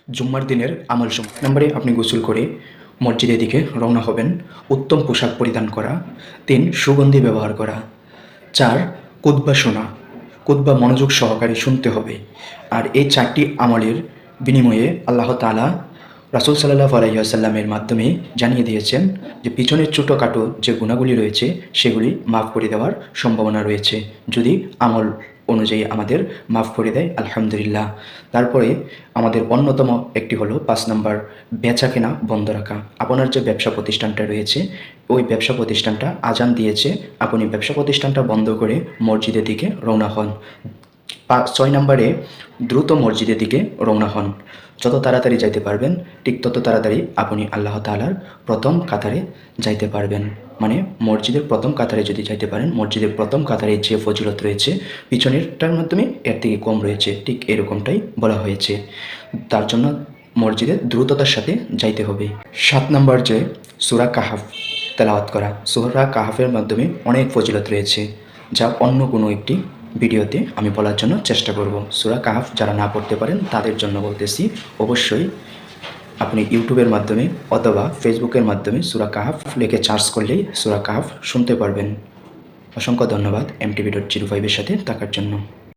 জুম্মার দিনের আমলসমূহ। নম্বরে আপনি গোসল করে মসজিদের দিকে রওনা হবেন। উত্তম পোশাক পরিধান করা। 3 সুগন্ধি ব্যবহার করা। 4 খুতবা শোনা। খুতবা মনোযোগ সহকারে শুনতে হবে। আর এই 4টি আমলের বিনিময়ে আল্লাহ তাআলা রাসূল সাল্লাল্লাহু আলাইহি ওয়াসাল্লামের মাধ্যমে জানিয়ে দিয়েছেন যে পিছনের ছোটোখাটো যে গুনাহগুলি রয়েছে সেগুলি মাফ করে দেওয়ার সম্ভাবনা রয়েছে, যদি আমল অনুযায়ী আমাদের মাফ করে দেয় আলহামদুলিল্লাহ। তারপরে আমাদের অন্যতম একটি হলো 5 নাম্বার, বেচাকেনা বন্ধ রাখা। আপনার যে ব্যবসা প্রতিষ্ঠানটা রয়েছে ওই ব্যবসা প্রতিষ্ঠানটা আজান দিয়েছে, আপনি ব্যবসা প্রতিষ্ঠানটা বন্ধ করে মসজিদের দিকে রওনা হন। 6 নম্বরে দ্রুত মসজিদের দিকে রওনা হন। যত তাড়াতাড়ি যাইতে পারবেন ঠিক তত তাড়াতাড়ি আপনি আল্লাহ তাআলার প্রথম কাতারে যাইতে পারবেন। মানে মসজিদের প্রথম কাতারে যদি যাইতে পারেন, মসজিদের প্রথম কাতারে যে ফজিলত রয়েছে পিছনেরটার মাধ্যমে এর থেকে কম রয়েছে, ঠিক এরকমটাই বলা হয়েছে। তার জন্য মসজিদে দ্রুততার সাথে যাইতে হবে। 7 নম্বর যে সূরা কাহাফ তেলাওয়াত করা। সূরা কাহাফের মাধ্যমে অনেক ফজিলত রয়েছে, যা অন্য কোনো একটি ভিডিওতে আমি বলার জন্য চেষ্টা করব। সূরা কাহাফ যারা না পড়তে পারেন তাদের জন্য বলতেছি, অবশ্যই আপনি ইউটিউবের মাধ্যমে অথবা ফেসবুকের মাধ্যমে সূরা কাহাফ লিখে সার্চ করলেই সূরা কাহাফ শুনতে পারবেন। অসংখ্য ধন্যবাদ MTV.05 এর সাথে থাকার জন্য।